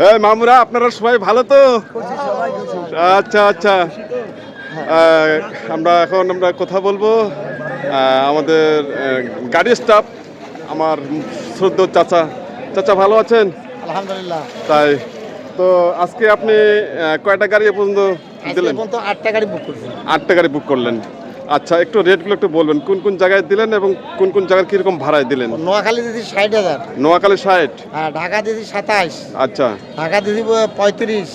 এই মামুরা, আপনারা সবাই ভালো তো? আচ্ছা আচ্ছা। আমরা কথা বলবো আমাদের গাড়ি স্টাফ, আমার শ্রদ্ধেয় চাচা। চাচা ভালো আছেন? আলহামদুলিল্লাহ। তাই তো আজকে আপনি কয়টা গাড়ি এ পর্যন্ত দিলেন? 8টা গাড়ি বুক করছি। 8টা গাড়ি বুক করলেন। আচ্ছা, একটু রেটগুলো একটু বলবেন, কোন কোন জায়গায় দিলেন এবং কোন কোন জায়গায় কিরকম ভাড়ায় দিলেন? নোয়াখালী দিদি 60,000, নোয়াখালী 60। হ্যাঁ ঢাকা দিদি 27, আচ্ছা ঢাকা দিদি 35,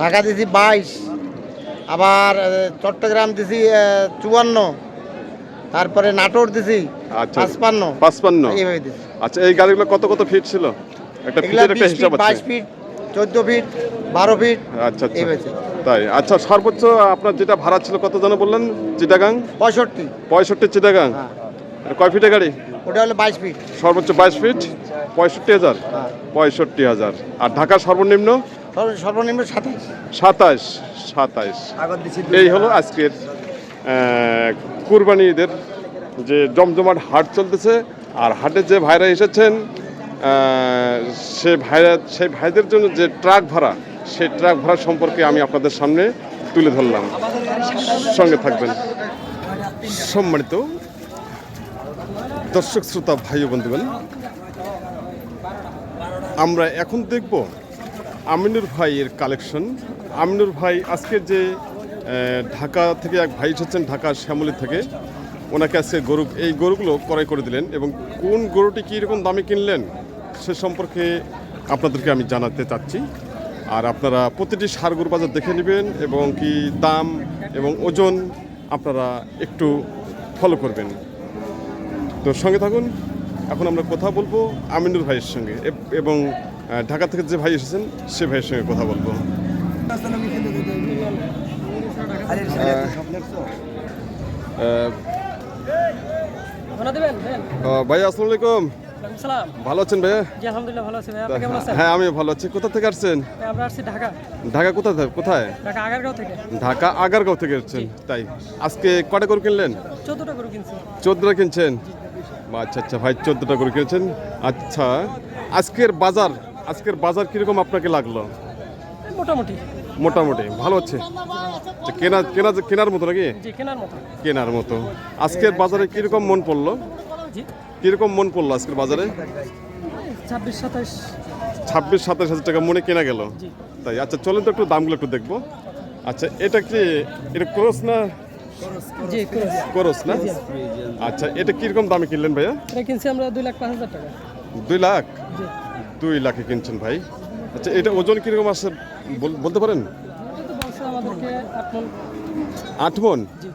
ঢাকা দিদি 22, আবার চট্টগ্রাম দিছি 54, তারপরে নাটোর দিছি আচ্ছা 55 55। এইভাবে দিছি। আচ্ছা, এই গাড়িগুলো কত কত ফিট ছিল? একটা এগুলা ফিটের একটা 20 হিসাব ফিট, আছে। 22 ফিট, 14 ফিট, 12 ফিট আচ্ছা আচ্ছা, এইভাবে। তাই। আচ্ছা, সর্বোচ্চ আপনার যেটা ভাড়া ছিল কত জন বললেন? চিটাগাং 65, 65 চিটাগাং। হ্যাঁ কয় ফিটের গাড়ি? ওটা হলো 22 ফিট। সর্বোচ্চ 22 ফিট, 65,000। হ্যাঁ 65,000। আর ঢাকার সর্বনিম্ন সর্বনিম্ন 27। 27। এই হলো আজকের কুরবানি ঈদের যে জমজমাট হাট চলতেছে। আর হাটে যে ভাইরা এসেছেন সেই ভাইদের জন্য যে ট্রাক ভাড়া, সেই ট্রাক ভাড়া সম্পর্কে আমি আপনাদের সামনে তুলে ধরলাম। সঙ্গে থাকবেন। সম্মানিত দর্শক শ্রোতা ভাই ও বন্ধুগণ, আমরা এখন দেখব আমিনুর ভাইয়ের কালেকশন। আমিনুর ভাই আজকে যে ঢাকা থেকে এক ভাই এসেছেন, ঢাকা শ্যামলী থেকে, ওনাকে আজকে এই গরুগুলো ক্রয় করে দিলেন এবং কোন গরুটি কীরকম দামে কিনলেন সে সম্পর্কে আপনাদেরকে আমি জানাতে চাচ্ছি। আর আপনারা প্রতিটি ষাঁড় গরু বাজার দেখে নেবেন এবং কি দাম এবং ওজন আপনারা একটু ফলো করবেন। তো সঙ্গে থাকুন। এখন আমরা কথা বলবো আমিনুর ভাইয়ের সঙ্গে এবং ঢাকা থেকে যে ভাই এসেছেন সে ভাইয়ের সঙ্গে কথা বলবো। ভাইয়া আসসালামু আলাইকুম। ভালো আছেন ভাইয়া? আলহামদুলিল্লাহ ভালো আছি ভাই, আপনি কেমন আছেন? হ্যাঁ, আমি ভালো আছি। কোথা থেকে আসছেন? আমরা আসছি ঢাকা। ঢাকা কোথায়? ঢাকা আগারগাঁও থেকে। ঢাকা আগারগাঁও থেকে এসেছেন, তাই। আজকে কটা গরু কিনলেন? 14টা গরু কিনছি। 14টা কিনছেন? আচ্ছা আচ্ছা ভাই, 14টা গরু কিনেছেন। আচ্ছা, আজকের বাজার কিরকম আপনাকে লাগলো? মোটামুটি ভালো হচ্ছে। কেনার মতো নাকি? জি, কেনার মতো। আজকের বাজারে কিরকম মন পড়লো? কিরকম মন পড়লো আজকের বাজারে? 26-27 হাজার টাকা মনে কেনা গেল, তাই। আচ্ছা, চলেন তো একটু দামগুলো একটু দেখবো। আচ্ছা, এটা ক্রস না? জি, ক্রস না? আচ্ছা, এটা কিরকম দামে কিনলেন ভাইয়া? এটা কিনছি আমরা 2,05,000 টাকা। 2 লাখ? জি। 2 লাখে কিনছেন ভাই। আচ্ছা, এটা ওজন কিরকম আছে বলতে পারেন? এটা তো বলছে আমাদেরকে 8 মণ। 8 মণ? জি।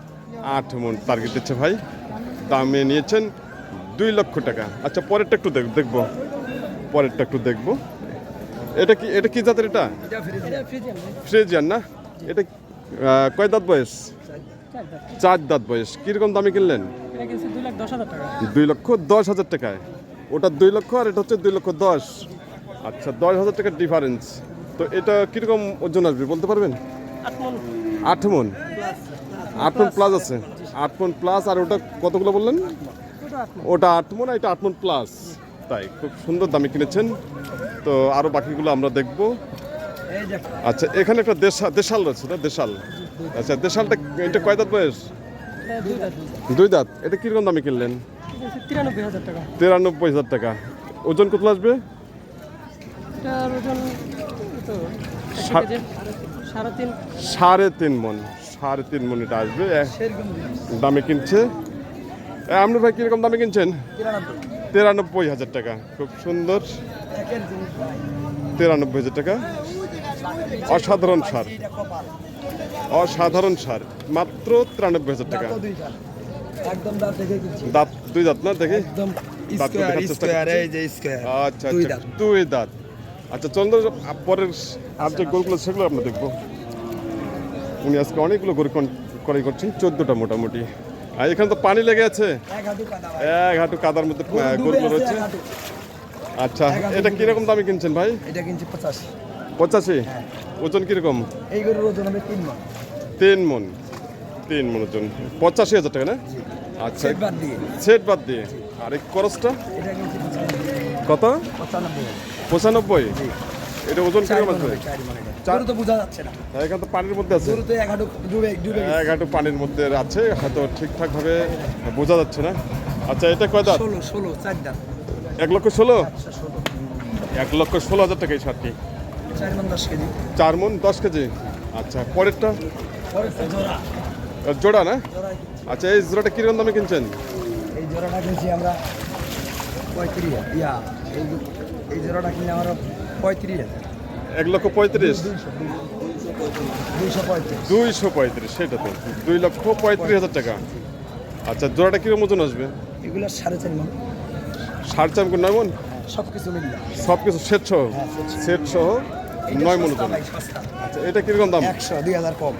8 মণ টার্গেট দিচ্ছে ভাই। দামে নিয়েছেন 2 লক্ষ টাকা। আচ্ছা, পরেরটা একটু দেখবো। এটা কি জাতের? এটা ফ্রিজিয়ান না? এটা কয় দাঁত বয়স? 4 দাঁত বয়স। কিরকম দামে কিনলেন? এটা কিনছি 2,10,000 টাকা। 2,10,000 টাকায়। ওটা 2 লক্ষ আর এটা হচ্ছে 2,10,000। আচ্ছা, 10,000 টাকার ডিফারেন্স। তো এটা কিরকম ওজন আসবে বলতে পারবেন? 8 মণ। 8 মণ? 8 মণ প্লাস আছে? 8 মণ প্লাস। আর ওটা কতগুলো বললেন? ওটা 8 মণ, এটা 8 মণ প্লাস, তাই। খুব সুন্দর দামে কিনেছেন। তো আরও বাকিগুলো আমরা দেখব। আচ্ছা, এখানে একটা দেশাল রয়েছে না? দেশাল। আচ্ছা, দেশালটা এটা কয় দাঁত বয়স? 2 দাঁত। এটা কিরকম দামে কিনলেন? 93,000 টাকা। 93,000 টাকা। ওজন কত আসবে? এটার ওজন তো 3.5 মণ। 3.5 মণ এটা আসবে। দামে কিনছে। আপনার ভাই কিরকম দামে কিনছেন? 93,000 টাকা। খুব সুন্দর। 93,000 টাকা। অসাধারণ সার। মাত্র 93,000 টাকা। দাঁত 2 দাঁত না? দেখি আচ্ছা আচ্ছা, 2 দাঁত। আচ্ছা, চল পরের আর যে গরুগুলো সেগুলো আমরা দেখবো। উনি আজকে অনেকগুলো গরু ক্রয় করছেন, 14টা মোটামুটি। আর এখানে তো পানি লেগে আছে, 1 হাঁটু কাদার মধ্যে গরুগুলো রয়েছে। আচ্ছা, এটা কিরকম দামে কিনছেন ভাই? এটা কিনছি 85। ওজন কিরকম? এই গরুর ওজন হবে 3 মণ। 3 মণ। 3 মণ ওজন। 85,000 টাকা না? আচ্ছা, সেট বাদ দিয়ে। আর এই খরচটা এটা কিনছি কত? 95,000। 95? এটা ওজন কিরকম আসবে? গরু তো বোঝা যাচ্ছে না, এখানে তো পানির মধ্যে আছে, গরু তো এক হাঁটু ডুবে ডুবে গেছে। এক হাঁটু পানির মধ্যে আছে, হয়তো ঠিকঠাক ভাবে বোঝা যাচ্ছে না। আচ্ছা, এটা কয় দাঁত? 16 4 দাঁত। 1,16,000 16 1,16,000 টাকা এই শার্টটি। 4 মণ 10 কেজি। 4 মণ 10 কেজি। আচ্ছা, পরেরটা পরে জোড়া জোড়া না? জোড়া আচ্ছা, এই জোড়াটা কিরকম দামে কিনছেন? এই জোড়াটা কিনছি আমরা 35 ইয়া এই জোড়াটা কিনে আমরা 35,000। 1,35,000 235 235, সেটা তো 2,35,000 টাকা। আচ্ছা, জোড়াটা কিরকম ওজন আসবে? এগুলো 4.5 মণ। 4.5 9 মণ সব কিছু মিললে সব কিছু সেট সহ? হ্যাঁ, সেট সহ 9 মণ ওজন। আচ্ছা, এটা কিরকম দাম? 100 2000 কম।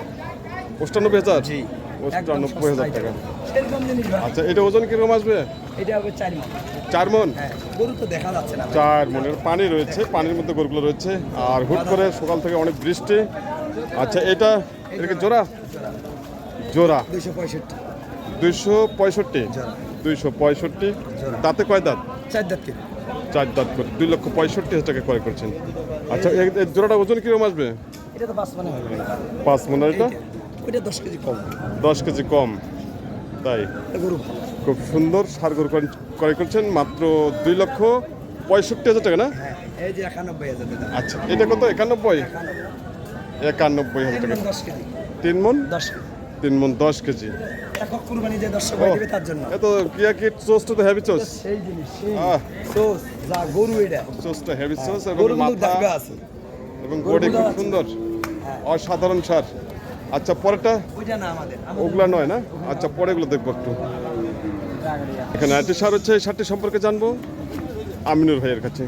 98,000? জি। 98,000 টাকা। সেরকম জিনিস ভাই। আচ্ছা, এটা ওজন কিরকম আসবে? এটা হবে 4 মণ। 4 মণ? হ্যাঁ, গরু তো দেখা যাচ্ছে না ভাই। 4 মণের পানি রয়েছে, পানির মধ্যে গরুগুলো রয়েছে, আর হুট করে সকাল থেকে অনেক বৃষ্টি। আচ্ছা, এটা কি জোড়া? জোড়া 265 265। জোড়া 265। জোড়া। দাঁতে কয় দাঁত? 4 দাঁত কেজি। 4 দাঁত করে 2,65,000 টাকা ক্রয় করছেন। আচ্ছা, এই জোড়াটা ওজন কিরকম আসবে? এটা তো 5 মণে হবে। 5 মণ। এটা ওইটা 10 কেজি কম। 10 কেজি কম। তাই এটা গরু খুব সুন্দর সার গরু ক্রয় করছেন মাত্র 2,65,000 টাকা না? হ্যাঁ, এই যে 91,000 দাম। আচ্ছা, এটা কত? 91? 91,000 টাকা। 10 কেজি। 3 মণ? 10 কেজি। 3 মণ 10 কেজি। একক কুরবানি যে দর্শক ভাই দিবে তার জন্য। এত কিয়া কিট চোস্ট তো হেভি চোস। সেই জিনিস সেই আহ। সোস যা গরু এটা। চোস্টটা হেভি চোস এবং গরু কিন্তু মাথা দাগা আছে। এবং বডি খুব আছে। সুন্দর, হ্যাঁ। অসাধারণ সার। আচ্ছা, পরেরটা ওইটা না আমাদের। ওগুলা নয় না? আচ্ছা, পরেগুলো দেখবো একটু। এখানে আরেকটি সার হচ্ছে, এই সারটি সম্পর্কে জানবো আমিনুর ভাইয়ের কাছে।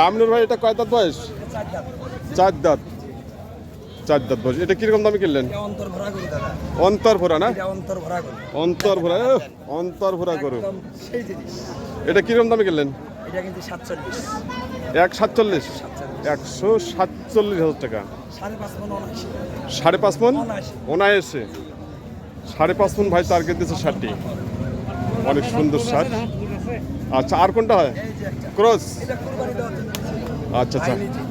আমিনুর ভাই, এটা কয় দাঁত বয়স? 4 দাঁত। 4 দাঁত। 4 দাঁত বয়স। এটা কিরকম দামে কিনলেন? এটা অন্তর ভরা গরু দাদা। অন্তর ভরা না? এটা অন্তর ভরা গরু। অন্তর ভরা, অন্তর ভরা গরু। একদম সেই জিনিস। এটা কিরকম দামে কিনলেন? এটা কিন্তু 47 1,47,000 147,000 টাকা। 5.5 মণ 79। 5.5 মণ 79 5.5 মণ ভাই টার্গেট দিয়েছে শার্টটি। অনেক সুন্দর শার্ট। আচ্ছা, আর কোনটা হয়? এই যে একটা ক্রস। এটা কুরবানি দেওয়ার জন্য। আচ্ছা আচ্ছা, ভাই নিজে।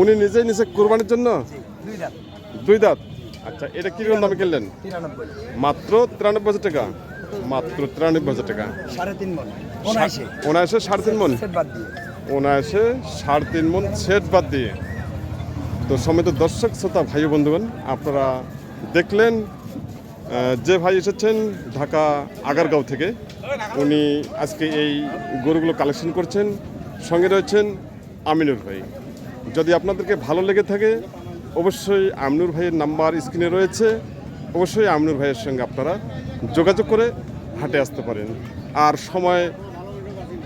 উনি নিজেই নিচে কোরবানির জন্য জি, 2 দাঁত। 2 দাঁত। আচ্ছা, এটা কিরকম দামে কিনলেন? 93 মাত্র 93,000 টাকা। মাত্র 93,000 টাকা। 3.5 মণ 79 79 3.5 মণ। সেট বাদ দিয়ে। 79 3.5 মণ সেট বাদ দিয়ে। তো সমেত দর্শক শ্রোতা ভাই ও বন্ধুগণ, আপনারা দেখলেন যে ভাই এসেছেন ঢাকা আগারগাঁও থেকে, উনি আজকে এই গরুগুলো কালেকশন করছেন। সঙ্গে রয়েছেন আমিনুর ভাই। যদি আপনাদেরকে ভালো লেগে থাকে, অবশ্যই আমিনুর ভাইয়ের নাম্বার স্ক্রিনে রয়েছে, অবশ্যই আমিনুর ভাইয়ের সঙ্গে আপনারা যোগাযোগ করে হাটে আসতে পারেন। আর সময়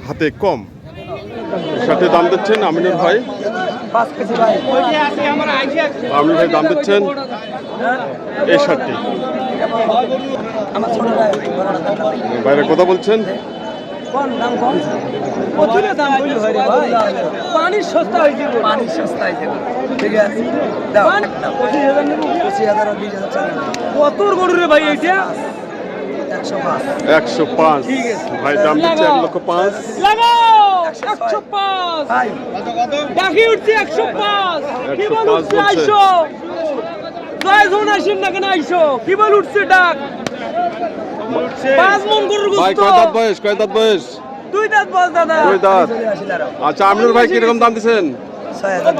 হাতে কম, শার্টের দাম দিচ্ছেন আমিনুর ভাই। 5 কেজি ভাই। আমিনুর ভাই দাম দিচ্ছেন এই শার্টটি। আমার ছোট ভাই বাইরে কথা বলছেন। কোন দাম কম? প্রচুরের দাম বলি হয় রে ভাই। পানির সস্তা হয়েছে গো। পানি সস্তা হয়েছে ঠিক আছে দাও 25,000 নেব। 25,000 আর 20,000 চালান কতর গরু রে ভাই এইটা? 105 105 ভাই দাম দিচ্ছে 1,05,000। লাগাও 105। ভাই ডাকি উঠছে 105। কি বল 105 উঠছে বলছে। 800। জয় জন আসেন না কেন 800? কি বল উঠছে ডাক? 5 মন গরুর ভাই গোশত। কয় দাঁত বয়স? কয় দাঁত বয়স? 2 দাঁত বল দাদা। 2 দাঁত। চলে আসিল আর আচ্ছা, আমিনুর ভাই কিরকম দাম দিচ্ছেন? 6,000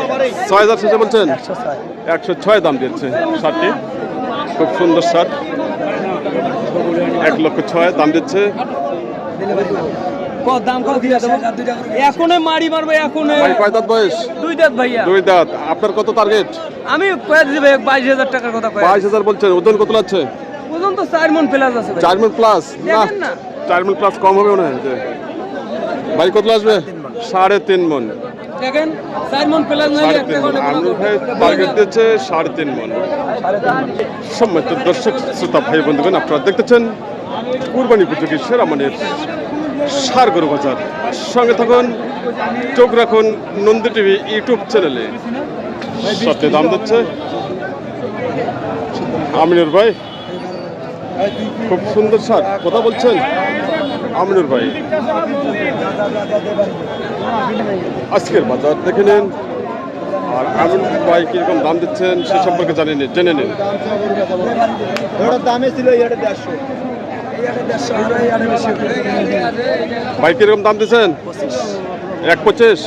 6,000 শেষে বলছেন? 106 106 দাম দিচ্ছে শার্টটি। খুব সুন্দর শার্ট। 1,06,000 দাম দিচ্ছে। কত দাম কত দিয়া দেব? এখনে মারি মারবে এখনে। ভাই কয় দাঁত বয়স? 2 দাঁত ভাইয়া। 2 দাঁত। আপনার কত টার্গেট? আমি কয়ে দিবে 22,000 টাকার কথা কয়ে। 22,000 বলছেন। ওজন কত লাগছে? ওজন তো 4 মন প্লাস আছে ভাই। 4 মণ প্লাস না? দেখেন না। 4 মণ প্লাস কম হবে মনে হয়। ভাই কত আসবে? 3.5 মণ। দেখেন 4 মন প্লাস নাই একটা 3.5 মণ। কোণে আমিনুর ভাই টার্গেট দিচ্ছে 3.5 মণ। সম্মানিত দর্শক শ্রোতা ভাই বন্ধুগণ, আপনারা দেখতেছেন কুরবানি উপযোগী সেরা মানের সার গরু বাজার। সঙ্গে থাকুন, চোখ রাখুন নন্দী টিভি ইউটিউব চ্যানেলে। সত্যি দাম দিচ্ছে আমিনুর ভাই। খুব সুন্দর সার। কথা বলছেন আমিনুর ভাই। আজকের বাজার দেখে নেন আর আমিন ভাই কিরকম দাম দিচ্ছেন সে সম্পর্কে জেনে নিন। ওটার দামে ছিল এটা 150, এটা 150 আর এটা বেশি। ভাই কিরকম দাম দিচ্ছেন? 1.25,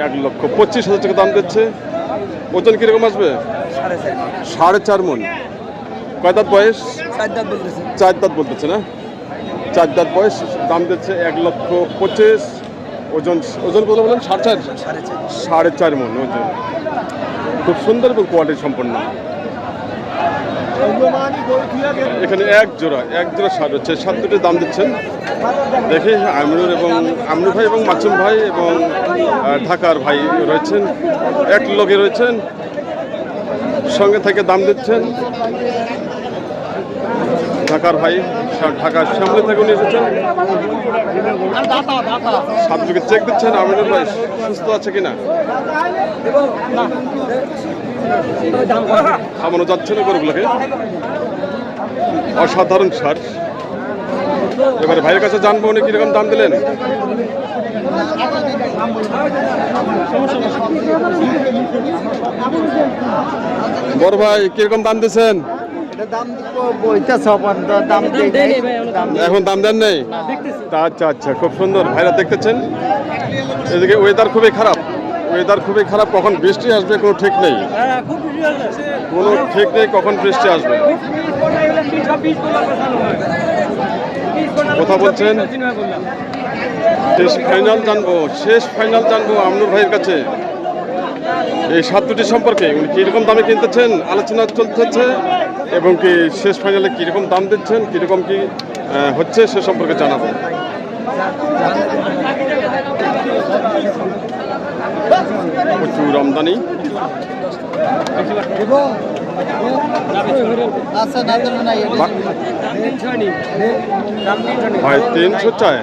1,25,000 টাকা দাম দিচ্ছে। ওজন কিরকম আসবে? 4.5 মন। কয় দাঁত বয়স? 4 দাঁত বলতেছে। 4 দাঁত বলতেছে না, 4 দাঁত বয়স, দাম দিচ্ছে 1,25,000। ওজন ওজন কত বলেন? 4.5, 4.5 মন ওজন। খুব সুন্দর এবং কোয়ালিটি সম্পন্ন। এখানে এক জোড়া সার হচ্ছে, সাত দুটোর দাম দিচ্ছেন। দেখি আমিনুর ভাই এবং মাসুম ভাই এবং ঢাকার ভাই রয়েছেন, এক লগে রয়েছেন, সঙ্গে থেকে দাম দিচ্ছেন। ঢাকার ভাই ঢাকার শ্যামলী থেকে উনি এসেছেন, সব দিকে চেক দিচ্ছেন। আমিনুর ভাই সুস্থ আছে কিনা, খামানো যাচ্ছে না গরুগুলোকে। অসাধারণ সার। এবারে ভাইয়ের কাছে জানবো উনি কিরকম দাম দিলেন। বড় ভাই কিরকম দাম দিচ্ছেন? এখন দাম দেন নেই? আচ্ছা আচ্ছা, খুব সুন্দর। ভাইরা দেখতেছেন এদিকে ওয়েদার খুবই খারাপ, কখন বৃষ্টি আসবে কোনো ঠিক নেই, কখন বৃষ্টি আসবে। কথা বলছেন শেষ ফাইনাল জানবো আমিনুর ভাইয়ের কাছে এই সাত দুটি সম্পর্কে। উনি কীরকম দামে কিনতেছেন আলোচনা চলতেছে, এবং কি শেষ ফাইনালে কীরকম দাম দিচ্ছেন, কীরকম কি হচ্ছে সে সম্পর্কে জানাবো। প্রচুর আমদানি। ভাই 300 চায়।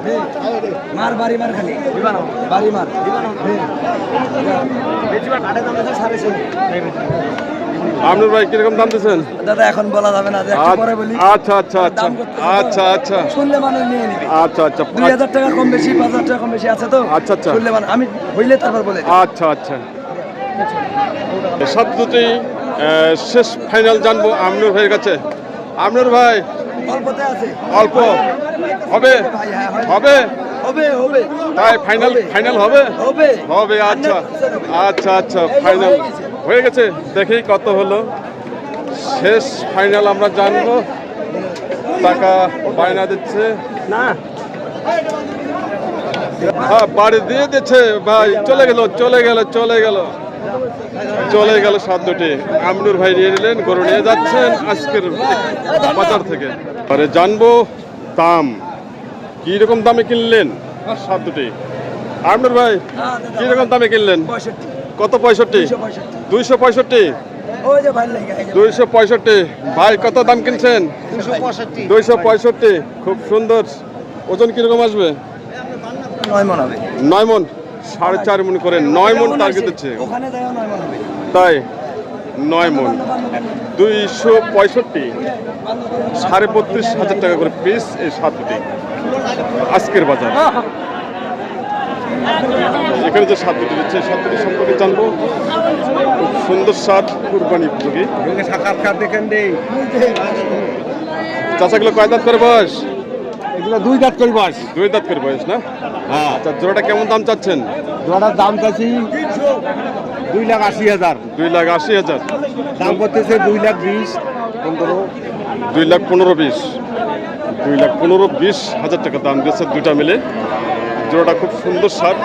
আমিনুর ভাই কিরকম দাম দিচ্ছেন? দাদা এখন বলা যাবে না, পরে বলি। আচ্ছা আচ্ছা আচ্ছা আচ্ছা আচ্ছা শুনলে মানুষ নিয়ে নিবে। আচ্ছা আচ্ছা, 2000 টাকা কম বেশি, 5000 টাকা কম বেশি আছে তো। আচ্ছা আচ্ছা, শুনলে মানুষ, আমি হইলে তারপর বলে। আচ্ছা আচ্ছা, সব দুটোই শেষ ফাইনাল জানবো আমিনুর ভাইয়ের কাছে। আমিনুর ভাই অল্পতে আছে, অল্প হবে হবে হবে তাই ফাইনাল হবে। আচ্ছা আচ্ছা আচ্ছা, ফাইনাল হয়ে গেছে। দেখি কত হলো। শেষ ফাইনাল আমরা জানবো। টাকা বায়না দিচ্ছে না, হ্যাঁ বাড়ি দিয়ে দিচ্ছে ভাই। চলে গেল সাত দুটি। আমিনুর ভাই নিয়ে নিলেন, গরু নিয়ে যাচ্ছেন আজকের বাজার থেকে। আরে জানবো দাম, কিরকম দামে কিনলেন সাত দুটি। আমিনুর ভাই কিরকম দামে কিনলেন? কত? 65, 265, 265। ভাই কত দাম কিনছেন? 265। খুব সুন্দর। ওজন কিরকম আসবে? 9 মণ হবে। 9 মণ, 4.5 মণ করে 9 মণ টার্গেট দিচ্ছে। ওখানে যাও 9 মণ হবে। তাই 9 মণ, 265, 32,500 টাকা করে পিস এই সাত দুটি আজকের বাজার। এখানে যে সাত দুটি দিচ্ছে, সাত দুটি সম্পর্কে জানবো। খুব সুন্দর সাত, কুরবানি উপযোগী। চাচাগুলো কয় দাঁত করে বয়স? এগুলো 2 দাঁত করে বয়স। 2 দাঁত করে বয়স না? হ্যাঁ। আচ্ছা, জোড়াটা কেমন দাম চাচ্ছেন? জোড়ার দাম চাচ্ছি 2,80,000। 2,80,000 দাম করতেছে 2,20,000, 15। 2,15,20, 2,15,20,000 টাকা দাম দিচ্ছে দুটা মিলে। জোড়াটা খুব সুন্দর সার।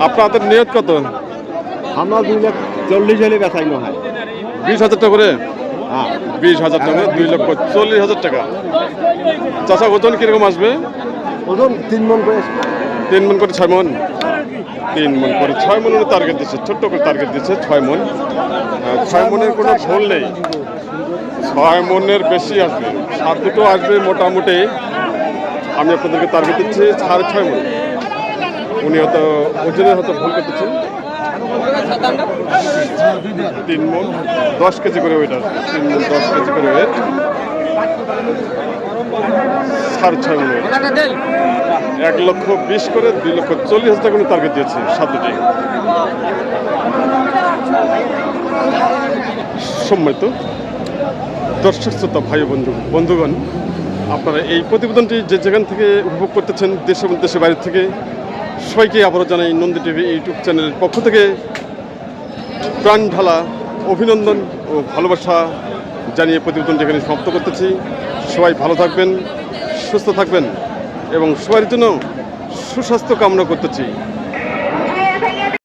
আপনাদের নিয়ত কত? আমরা 2,40,000 হলে বেচাইনো হয়। 20,000 টাকা করে? হ্যাঁ, 20,000 টাকা, 2,40,000 টাকা। চাচা ওজন কিরকম আসবে? ওজন 3 মণ করে। 3 মণ করে 6 মণ? 3 মণ করে 6 মণ টার্গেট দিচ্ছে, ছোট্ট করে টার্গেট দিচ্ছে 6 মণ। 6 মণের কোনো ভুল নেই, 6 মণের বেশি আসবে। সাত দুটো আসবে মোটামুটি। আমি আপনাদেরকে টার্গেট দিচ্ছি 6.5 মণ। উনি হয়তো ওজনে হয়তো ভুল করতেছেন। 3 মণ 10 কেজি করে ওয়েট আসবে। 3 মণ 10 কেজি করে ওয়েট, 6.5 মণ। 1,20,000 করে 2,40,000 টাকা টার্গেট দিয়েছে সাত দুটি। সম্মানিত দর্শক শ্রোতা ভাই বন্ধুগণ, আপনারা এই প্রতিবেদনটি যে যেখান থেকে উপভোগ করতেছেন দেশ এবং দেশের বাইরে থেকে, সবাইকে আবারও জানাই নন্দী টিভি ইউটিউব চ্যানেলের পক্ষ থেকে প্রাণ ঢালা অভিনন্দন ও ভালোবাসা জানিয়ে প্রতিবেদনটি এখানে সমাপ্ত করতেছি। সবাই ভালো থাকবেন, সুস্থ থাকবেন এবং সবার জন্য সুস্বাস্থ্য কামনা করতেছি।